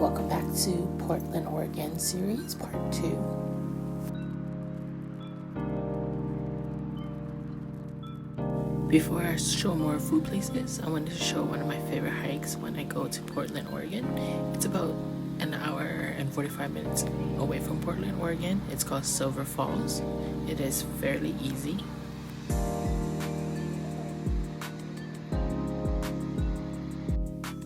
Welcome back to Portland, Oregon series part 2. Before I show more food places, I wanted to show one of my favorite hikes when I go to Portland, Oregon. It's about an hour and 45 minutes away from Portland, Oregon. It's called Silver Falls. It is fairly easy.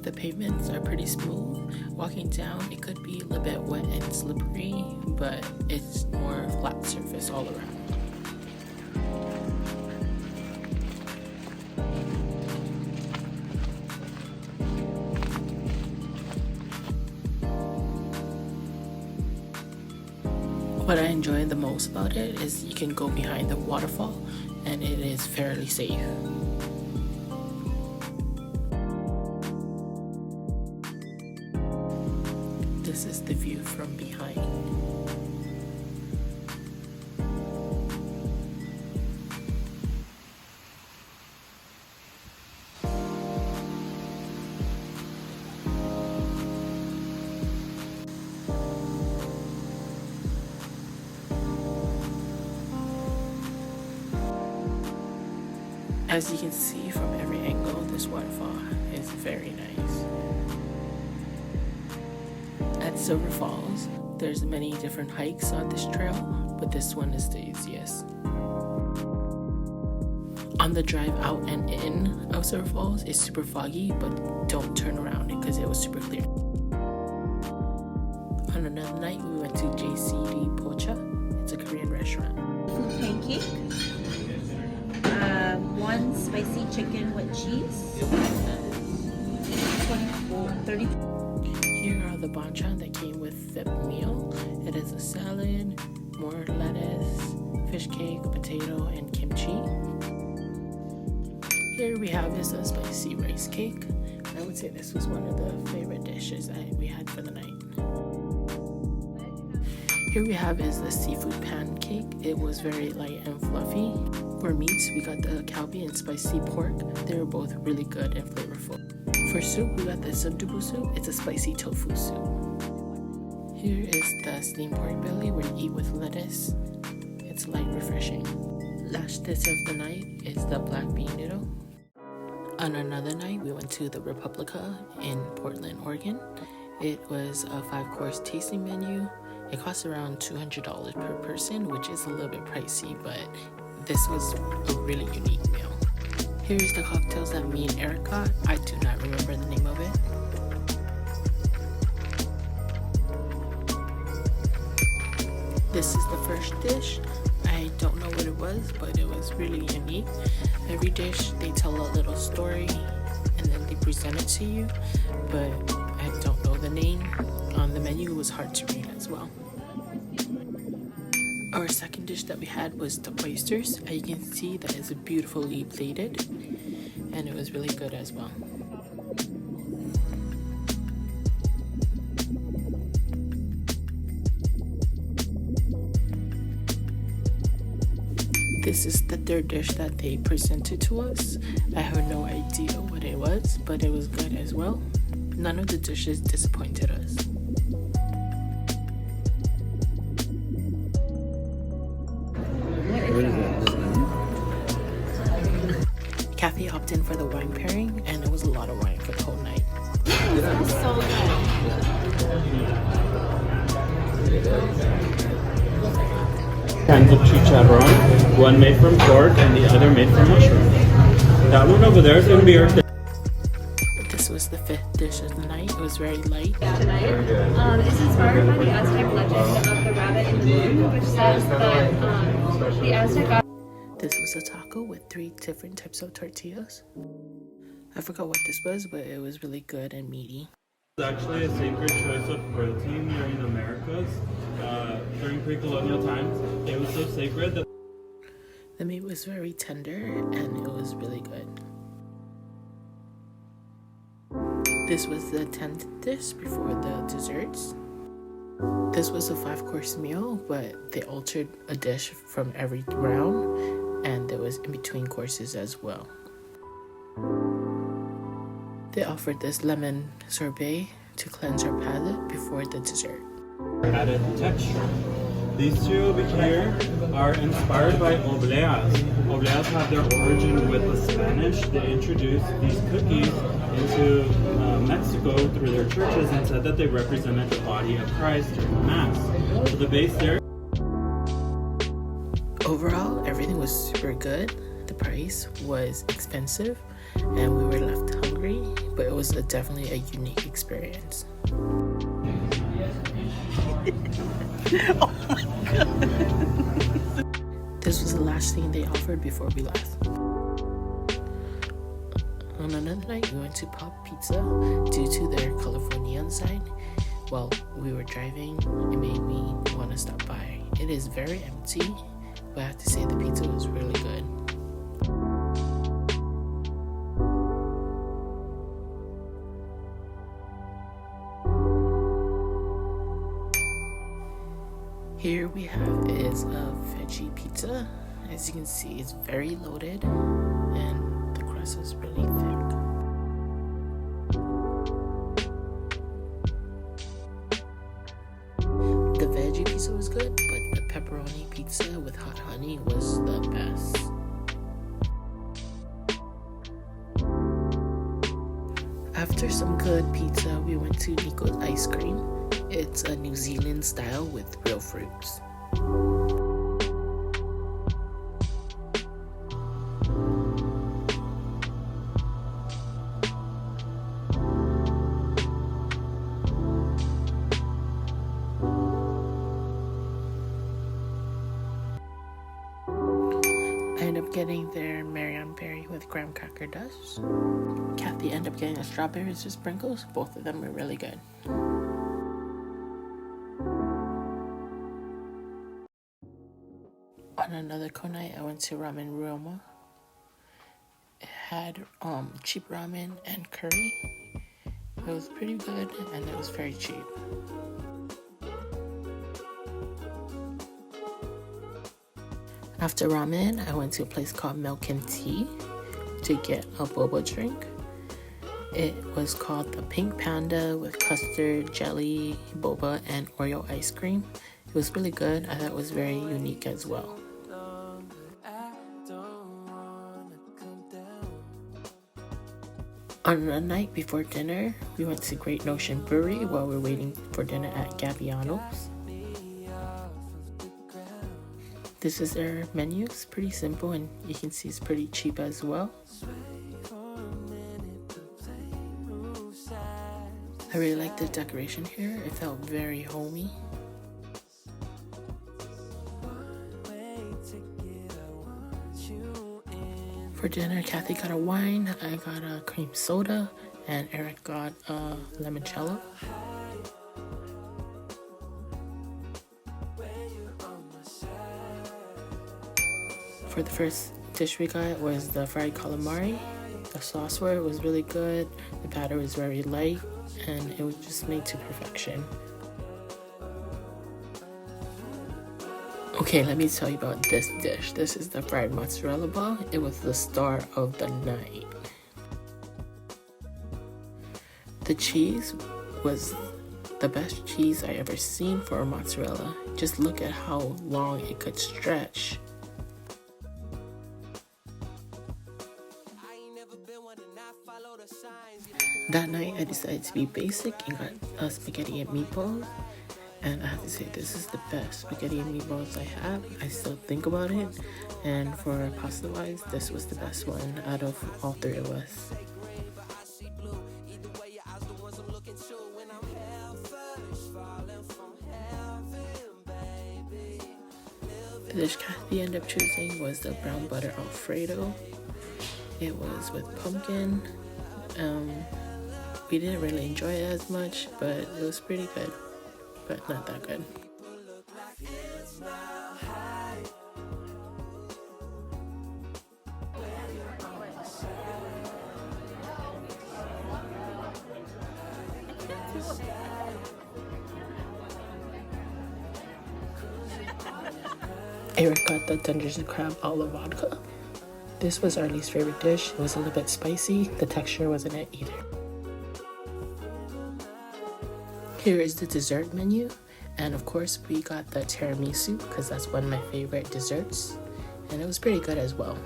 The pavements are pretty smooth. Walking down, it could be a little bit wet and slippery, but it's more flat surface all around. What I enjoy the most about it is you can go behind the waterfall and it is fairly safe. This is the view from behind. As you can see from every angle, this waterfall is very nice. At Silver Falls, there's many different hikes on this trail, but this one is the easiest. On the drive out and in of Silver Falls, it's super foggy, but don't turn around because it was super clear. On another night, we went to JCD Pocha. It's a Korean restaurant. Food pancake. One spicy chicken with cheese. 30. Here are the banchan that came with the meal. It is a salad, more lettuce, fish cake, potato, and kimchi. Here we have is a spicy rice cake. I would say this was one of the favorite dishes that we had for the night. Here we have is the seafood pancake. It was very light and fluffy. For meats, we got the kalbi and spicy pork. They were both really good and flavorful. For soup, we got the sundubu soup. It's a spicy tofu soup. Here is the steamed pork belly where you eat with lettuce. It's light refreshing. Last dish of the night is the black bean noodle. On another night, we went to the Republica in Portland, Oregon. It was a 5-course tasting menu. It costs around $200 per person, which is a little bit pricey, but this was a really unique meal. Here's the cocktails that me and Eric got. I do not remember the name of it. This is the first dish. I don't know what it was, but it was really unique. Every dish, they tell a little story and then they present it to you, but I don't know the name. On the menu, it was hard to read as well. Our second dish that we had was the oysters. As you can see, that is beautifully plated, and it was really good as well. This is the third dish that they presented to us. I have no idea what it was, but it was good as well. None of the dishes disappointed us. What is that? Kathy opted in for the wine pairing, and it was a lot of wine for the whole night. That's so good. Kinds of chicharron, one made from pork and the other made from mushroom. That one over there is going to be our fifth. This was the 5th dish of the night. It was very light. It's inspired by the Aztec legend of the rabbit in the moon, which says that the Aztec. This was a taco with 3 different types of tortillas. I forgot what this was, but it was really good and meaty. It's actually a sacred choice of protein during the Americas. During pre-colonial times, it was so sacred that The meat was very tender and it was really good. This was the 10th dish before the desserts. This was a 5-course meal, but they altered a dish from every round, and there was in between courses as well. They offered this lemon sorbet to cleanse our palate before the dessert. Added texture. These two over here are inspired by obleas. Obleas have their origin with the Spanish. They introduced these cookies into Mexico through their churches and said that they represented the body of Christ during Mass. So the base there. Overall, everything was super good. The price was expensive and we were left hungry, but it was definitely a unique experience. Oh my god. This was the last thing they offered before we left. On another night, we went to Pop Pizza due to their colorful neon sign. While we were driving, it made me want to stop by. It is very empty, but I have to say the pizza was really good. Here we have is a veggie pizza. As you can see, it's very loaded and the crust is really thick. The veggie pizza was good, but the pepperoni pizza with hot honey was the best. After some good pizza, we went to Nico's Ice Cream. It's a New Zealand style with real fruits. I ended up getting their Marionberry with graham cracker dust. Kathy ended up getting the strawberries with sprinkles. Both of them were really good. On another night, I went to Ramen Roma. It had cheap ramen and curry. It was pretty good and it was very cheap. After ramen, I went to a place called Milk and Tea to get a boba drink. It was called the Pink Panda with custard, jelly, boba, and Oreo ice cream. It was really good. I thought it was very unique as well. On the night before dinner, we went to Great Notion Brewery while we were waiting for dinner at Gabbiano's. This is their menu. It's pretty simple and you can see it's pretty cheap as well. I really like the decoration here. It felt very homey. For dinner, Kathy got a wine, I got a cream soda, and Eric got a limoncello. For the first dish we got was the fried calamari. The sauce for it was really good, the batter was very light, and it was just made to perfection. Okay, let me tell you about this dish. This is the fried mozzarella ball. It was the star of the night. The cheese was the best cheese I ever seen for a mozzarella. Just look at how long it could stretch. That night I decided to be basic and got spaghetti and meatballs. And I have to say, this is the best spaghetti and meatballs I have. I still think about it. And for pasta wise, this was the best one out of all three of us. The dish Kathy ended up choosing was the brown butter Alfredo. It was with pumpkin. We didn't really enjoy it as much, but it was pretty good. But not that good. Eric got the Dungeons and Crab a la vodka. This was our least favorite dish. It was a little bit spicy. The texture wasn't it either. Here is the dessert menu, and of course we got the tiramisu because that's one of my favorite desserts, and it was pretty good as well.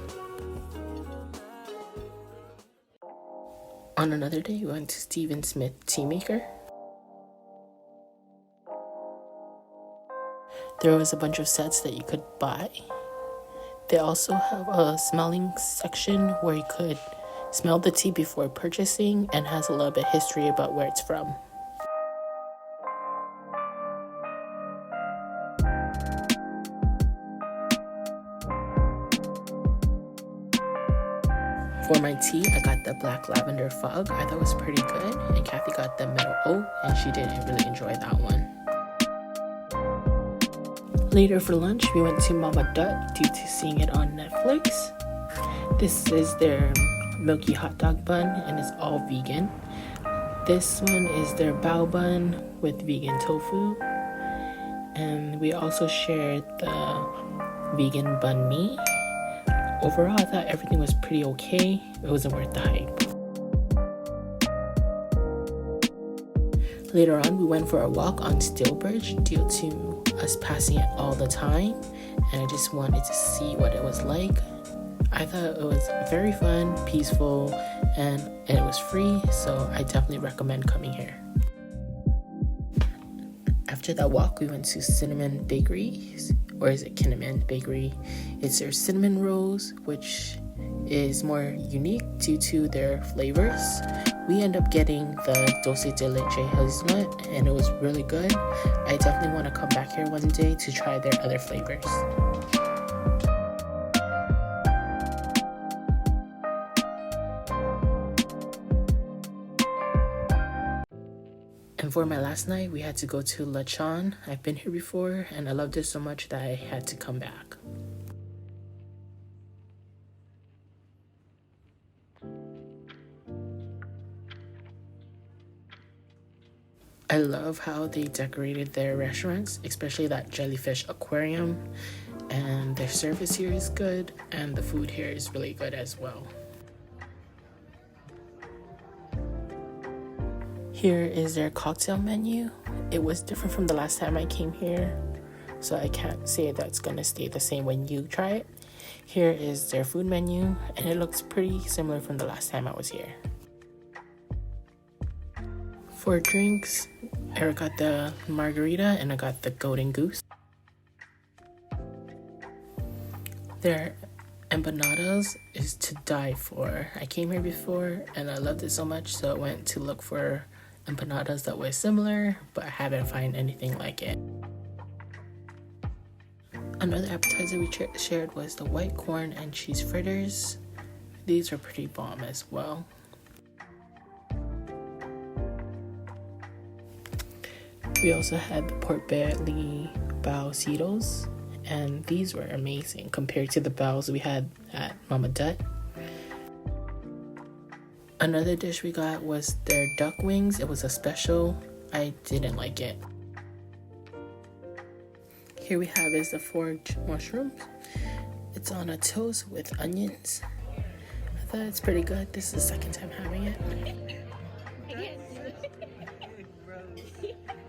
On another day, we went to Stephen Smith Tea Maker. There was a bunch of sets that you could buy. They also have a smelling section where you could smell the tea before purchasing, and has a little bit of history about where it's from. For my tea, I got the black lavender fog. I thought it was pretty good. And Kathy got the meadow oat, and she didn't really enjoy that one. Later for lunch, we went to Mama Dut due to seeing it on Netflix. This is their Milky Hot Dog Bun, and it's all vegan. This one is their bao bun with vegan tofu. And we also shared the vegan banh mi. Overall, I thought everything was pretty okay. It wasn't worth the hype. Later on, we went for a walk on Steelbridge due to us passing it all the time, and I just wanted to see what it was like. I thought it was very fun, peaceful, and it was free, so I definitely recommend coming here. After that walk, we went to Cinnamon Bakery, or is it Kinnaman Bakery? It's their cinnamon rolls, which is more unique due to their flavors. We end up getting the dulce de leche hazelnut, and it was really good. I definitely want to come back here one day to try their other flavors. And for my last night, we had to go to LeCHON. I've been here before, and I loved it so much that I had to come back. I love how they decorated their restaurants, especially that jellyfish aquarium, and their service here is good, and the food here is really good as well. Here is their cocktail menu. It was different from the last time I came here, so I can't say that's gonna stay the same when you try it. Here is their food menu, and it looks pretty similar from the last time I was here. For drinks, Eric got the Margarita, and I got the Golden Goose. Their empanadas is to die for. I came here before, and I loved it so much, so I went to look for empanadas that were similar, but I haven't found anything like it. Another appetizer we shared was the white corn and cheese fritters. These are pretty bomb as well. We also had the pork belly bao cedos, and these were amazing compared to the baos we had at Mama Dut. Another dish we got was their duck wings. It was a special. I didn't like it. Here we have is the foraged mushrooms. It's on a toast with onions. I thought it's pretty good. This is the second time having it.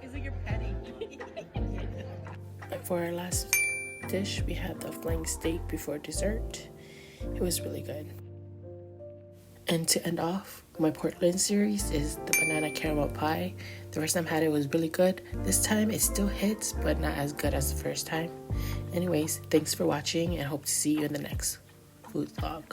It's like you're petting. For our last dish, we had the flank steak before dessert. It was really good. And to end off my Portland series is the banana caramel pie. The first time I had it was really good. This time it still hits, but not as good as the first time. Anyways, thanks for watching, and hope to see you in the next food vlog.